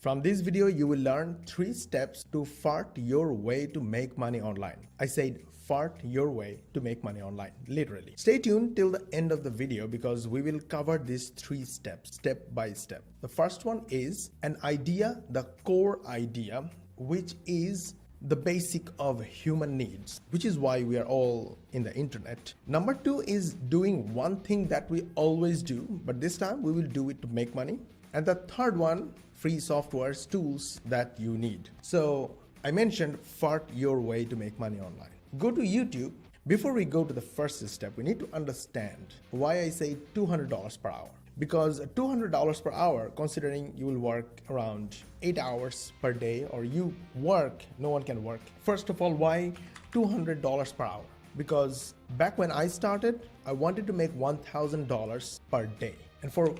From this video, you will learn 3 steps to fart your way to make money online. I said fart your way to make money online, literally. Stay tuned till the end of the video because we will cover these 3 steps, step by step. The first one is an idea, the core idea, which is the basic of human needs, which is why we are all in the internet. Number 2 is doing one thing that we always do, but this time we will do it to make money. And the third one, free softwares, tools that you need. So I mentioned fart your way to make money online. Go to YouTube. Before we go to the first step, we need to understand why I say $200 per hour. Because $200 per hour, considering you will work around 8 hours per day, or you work, no one can work. First of all, why $200 per hour? Because back when I started, I wanted to make $1,000 per day. And for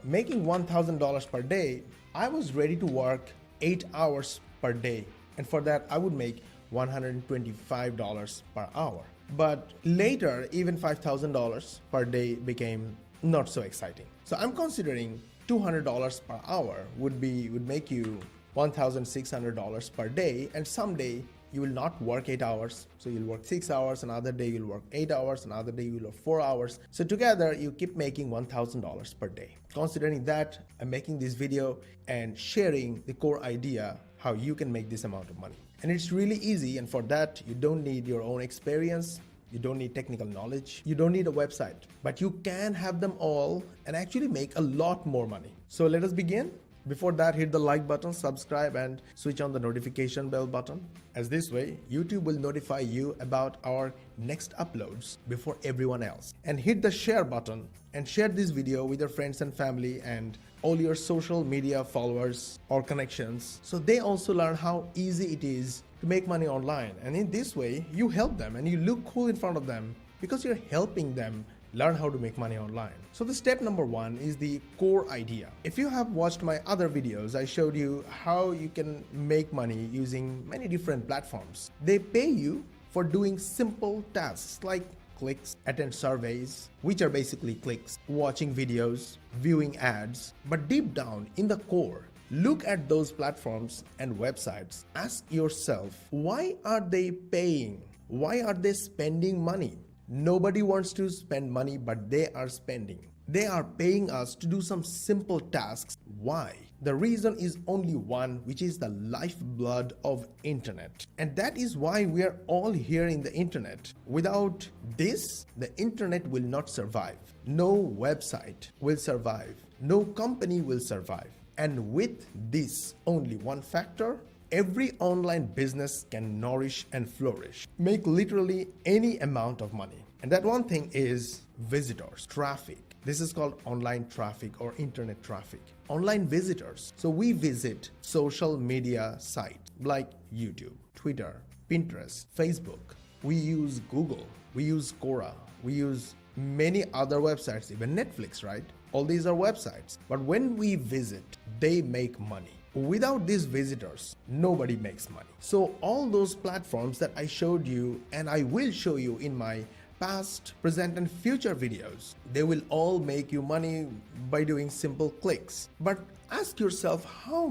making $1,000 per day, I was ready to work 8 hours per day. And for that, I would make $125 per hour. But later, even $5,000 per day became not so exciting. So I'm considering $200 per hour would make you $1,600 per day, and someday you will not work 8 hours, so you'll work 6 hours, another day you'll work 8 hours, another day you'll work 4 hours. So together you keep making $1,000 per day. Considering that, I'm making this video and sharing the core idea how you can make this amount of money. And it's really easy, and for that you don't need your own experience. You don't need technical knowledge. You don't need a website, but you can have them all and actually make a lot more money. So let us begin. Before that, hit the like button, subscribe, and switch on the notification bell button. As this way, YouTube will notify you about our next uploads before everyone else. And hit the share button and share this video with your friends and family and all your social media followers or connections, so they also learn how easy it is to make money online. And in this way, you help them and you look cool in front of them because you're helping them learn how to make money online. So the step number 1 is the core idea. If you have watched my other videos, I showed you how you can make money using many different platforms. They pay you for doing simple tasks like clicks, attend surveys, which are basically clicks, watching videos, viewing ads. But deep down in the core, look at those platforms and websites. Ask yourself, why are they paying? Why are they spending money? Nobody wants to spend money, but they are spending. They are paying us to do some simple tasks. Why? The reason is only one, which is the lifeblood of internet. And that is why we are all here in the internet. Without this, the internet will not survive. No website will survive. No company will survive. And with this only one factor, every online business can nourish and flourish, make literally any amount of money. And that one thing is visitors, traffic. This is called online traffic or internet traffic. Online visitors. So we visit social media sites like YouTube, Twitter, Pinterest, Facebook. We use Google, we use Quora, we use many other websites, even Netflix, right? All these are websites. But when we visit, they make money. Without these visitors, nobody makes money. So all those platforms that I showed you and I will show you in my past, present, and future videos, they will all make you money by doing simple clicks. But ask yourself how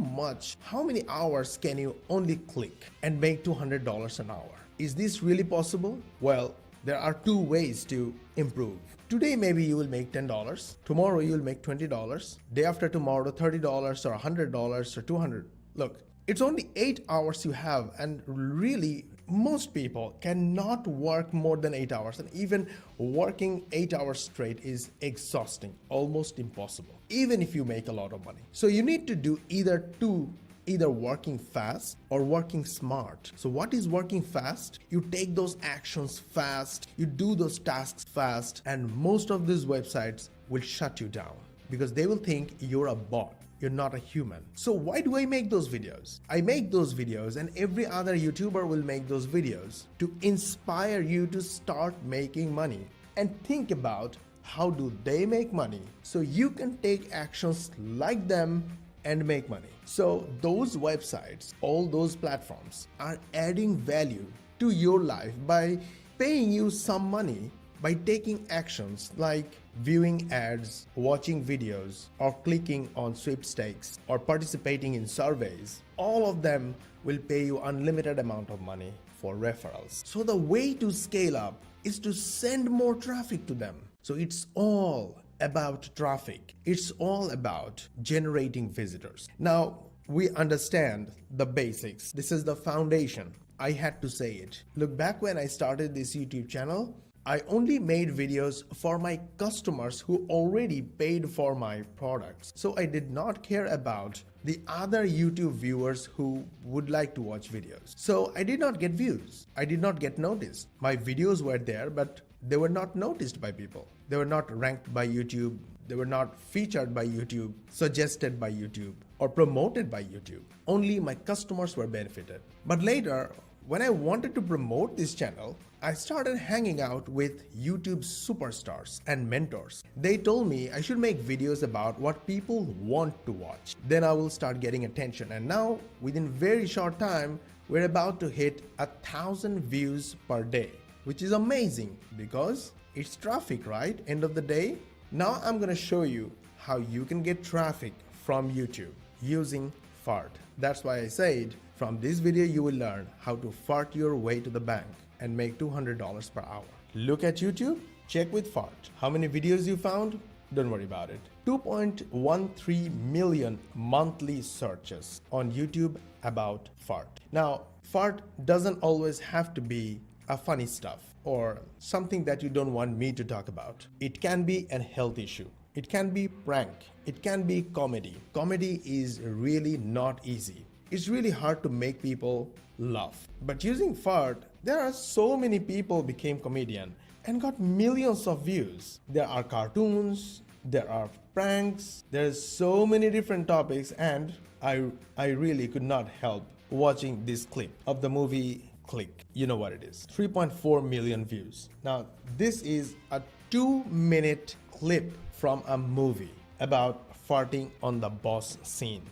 many hours can you only click and make $200 an hour? Is this really possible? Well, there are 2 ways to improve. Today, maybe you will make $10. Tomorrow, you will make $20. Day after tomorrow, $30 or $100 or $200. Look, it's only 8 hours you have, and really, most people cannot work more than 8 hours. And even working 8 hours straight is exhausting, almost impossible, even if you make a lot of money. So you need to do either working fast or working smart. So what is working fast? You take those actions fast, you do those tasks fast, and most of these websites will shut you down because they will think you're a bot. You're not a human. So why do I make those videos? I make those videos, and every other YouTuber will make those videos to inspire you to start making money and think about how do they make money so you can take actions like them and make money. So those websites, all those platforms are adding value to your life by paying you some money by taking actions like viewing ads, watching videos, or clicking on sweepstakes, or participating in surveys, all of them will pay you unlimited amount of money for referrals. So the way to scale up is to send more traffic to them. So it's all about traffic. It's all about generating visitors. Now, we understand the basics. This is the foundation. I had to say it. Look, back when I started this YouTube channel, I only made videos for my customers who already paid for my products. So I did not care about the other YouTube viewers who would like to watch videos. So I did not get views. I did not get noticed. My videos were there, but they were not noticed by people. They were not ranked by YouTube. They were not featured by YouTube, suggested by YouTube, or promoted by YouTube. Only my customers were benefited. But later, when I wanted to promote this channel, I started hanging out with YouTube superstars and mentors. They told me I should make videos about what people want to watch. Then I will start getting attention. And now, within very short time, we're about to hit 1,000 views per day, which is amazing because it's traffic, right? End of the day. Now I'm gonna show you how you can get traffic from YouTube using fart. That's why I said from this video you will learn how to fart your way to the bank and make $200 per hour. Look at YouTube, check with fart. How many videos you found? Don't worry about it. 2.13 million monthly searches on YouTube about fart. Now, fart doesn't always have to be a funny stuff or something that you don't want me to talk about. It can be a health issue. It can be prank. It can be comedy. Comedy is really not easy. It's really hard to make people laugh. But using fart, there are so many people became comedian and got millions of views. There are cartoons, there are pranks, there's so many different topics, and I really could not help watching this clip of the movie Click. You know what it is. 3.4 million views. Now, this is a 2-minute clip from a movie about farting on the boss scene.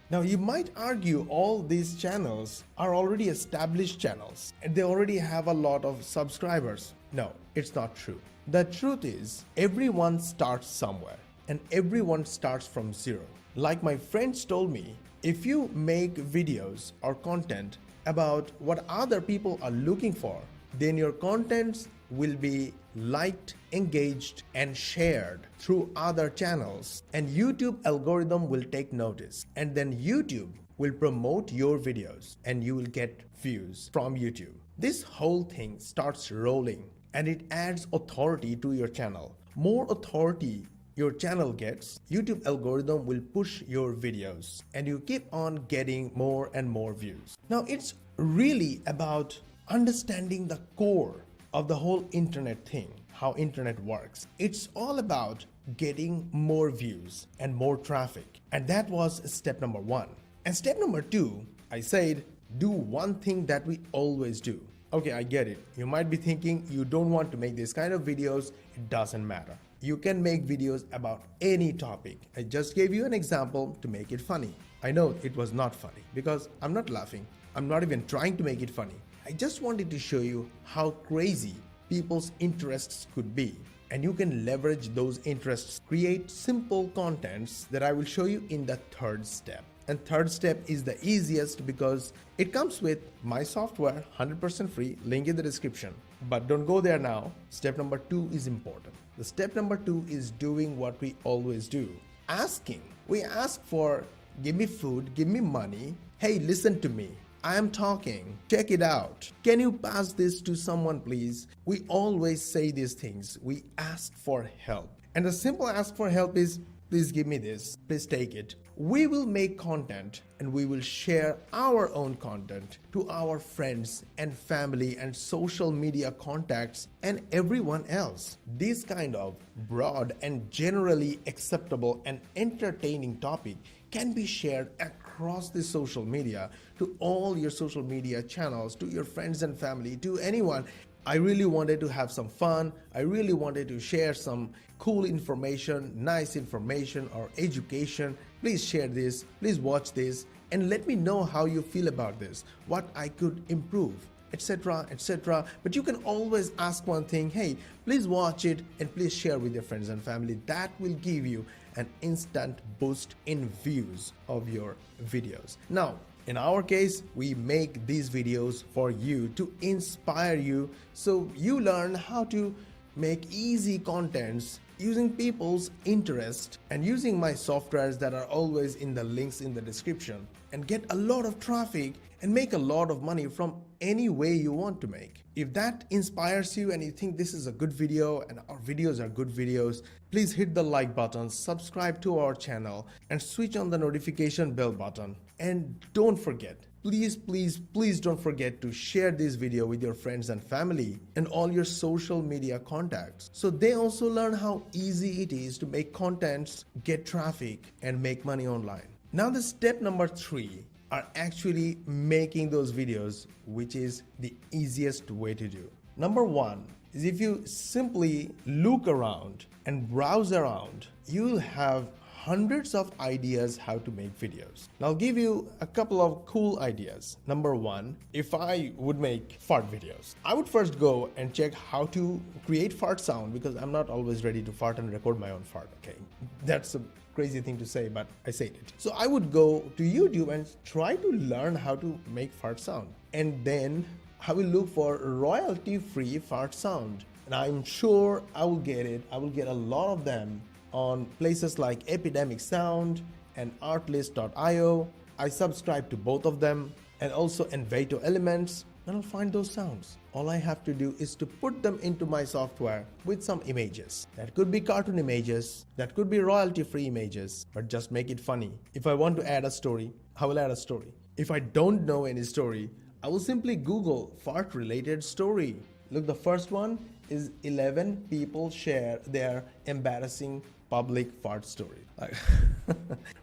Now, you might argue all these channels are already established channels and they already have a lot of subscribers. No, it's not true. The truth is, everyone starts somewhere and everyone starts from zero. Like my friends told me, if you make videos or content about what other people are looking for, then your contents will be liked, engaged, and shared through other channels, and YouTube algorithm will take notice, and then YouTube will promote your videos and you will get views from YouTube. This whole thing starts rolling and it adds authority to your channel. More authority your channel gets, YouTube algorithm will push your videos and you keep on getting more and more views. Now, it's really about understanding the core of the whole internet thing, how internet works. It's all about getting more views and more traffic. And that was step number 1. And step number 2, I said, do one thing that we always do. Okay, I get it. You might be thinking you don't want to make this kind of videos. It doesn't matter. You can make videos about any topic. I just gave you an example to make it funny. I know it was not funny because I'm not laughing. I'm not even trying to make it funny. I just wanted to show you how crazy people's interests could be. And you can leverage those interests, create simple contents that I will show you in the 3rd step. And 3rd step is the easiest because it comes with my software, 100% free, link in the description. But don't go there now. Step number 2 is important. The step number 2 is doing what we always do. Asking. We ask for, give me food, give me money. Hey, listen to me. I am talking. Check it out. Can you pass this to someone, please? We always say these things. We ask for help. And the simple ask for help is, please give me this. Please take it. We will make content and we will share our own content to our friends and family and social media contacts and everyone else. This kind of broad and generally acceptable and entertaining topic can be shared across the social media to all your social media channels, to your friends and family, to anyone. I really wanted to have some fun. I really wanted to share some cool information, nice information or education. Please share this, please watch this and let me know how you feel about this, what I could improve. etc., etc. But you can always ask one thing: hey, please watch it and please share with your friends and family. That will give you an instant boost in views of your videos. Now, in our case, we make these videos for you to inspire you, so you learn how to make easy contents using people's interest and using my softwares that are always in the links in the description, and get a lot of traffic and make a lot of money from any way you want to make. If that inspires you and you think this is a good video and our videos are good videos, please hit the like button, subscribe to our channel, and switch on the notification bell button. And don't forget, please don't forget to share this video with your friends and family and all your social media contacts, so they also learn how easy it is to make contents, get traffic, and make money online. Now the step number 3 are actually making those videos, which is the easiest way to do. Number 1 is, if you simply look around and browse around, you'll have hundreds of ideas how to make videos. Now I'll give you a couple of cool ideas. Number 1, if I would make fart videos, I would first go and check how to create fart sound, because I'm not always ready to fart and record my own fart, okay? That's a crazy thing to say, but I said it. So I would go to YouTube and try to learn how to make fart sound. And then I will look for royalty-free fart sound. And I'm sure I will get it. I will get a lot of them on places like Epidemic Sound and Artlist.io. I subscribe to both of them, and also Envato Elements, and I'll find those sounds. All I have to do is to put them into my software with some images. That could be cartoon images, that could be royalty-free images, but just make it funny. If I want to add a story, I will add a story. If I don't know any story, I will simply Google fart-related story. Look, the first one is 11 people share their embarrassing public fart story. Like,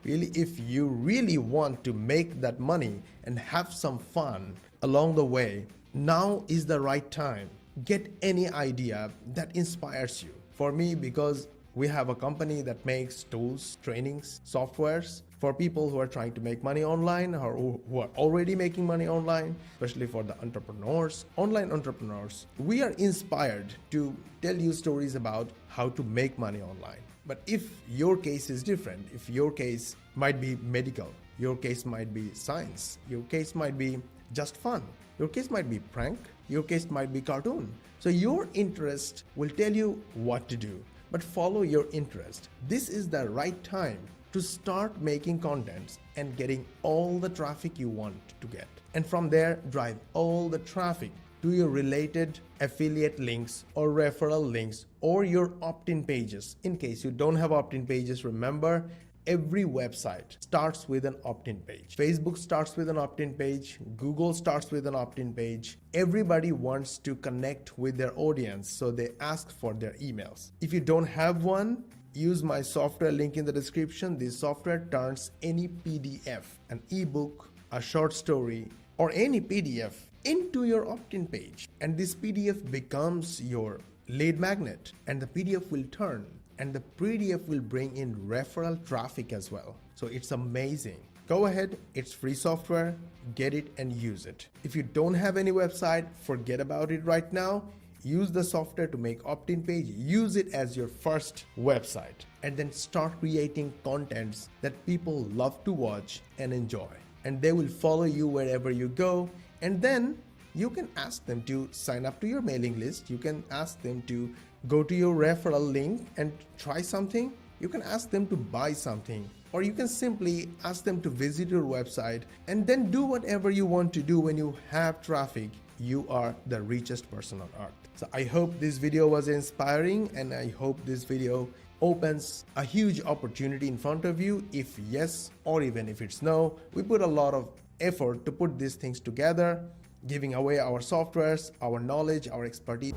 really, if you really want to make that money and have some fun along the way, now is the right time. Get any idea that inspires you. For me, because we have a company that makes tools, trainings, softwares for people who are trying to make money online or who are already making money online, especially for the entrepreneurs, online entrepreneurs. We are inspired to tell you stories about how to make money online. But if your case is different, if your case might be medical, your case might be science, your case might be just fun, your case might be prank, your case might be cartoon. So your interest will tell you what to do, but follow your interest. This is the right time to start making contents and getting all the traffic you want to get. And from there, drive all the traffic to your related affiliate links or referral links or your opt-in pages. In case you don't have opt-in pages, remember, every website starts with an opt-in page. Facebook starts with an opt-in page. Google starts with an opt-in page. Everybody wants to connect with their audience, so they ask for their emails. If you don't have one, use my software link in the description. This software turns any PDF, an ebook, a short story, or any PDF into your opt-in page. And this PDF becomes your lead magnet, and the PDF will turn, and the PDF will bring in referral traffic as well. So it's amazing. Go ahead, it's free software, get it and use it. If you don't have any website, forget about it right now. Use the software to make opt-in page, use it as your first website, and then start creating contents that people love to watch and enjoy. And they will follow you wherever you go. And then you can ask them to sign up to your mailing list. You can ask them to go to your referral link and try something. You can ask them to buy something, or you can simply ask them to visit your website, and then do whatever you want to do. When you have traffic, you are the richest person on earth. So I hope this video was inspiring, and I hope this video opens a huge opportunity in front of you. If yes, or even if it's no, we put a lot of effort to put these things together, giving away our softwares, our knowledge, our expertise.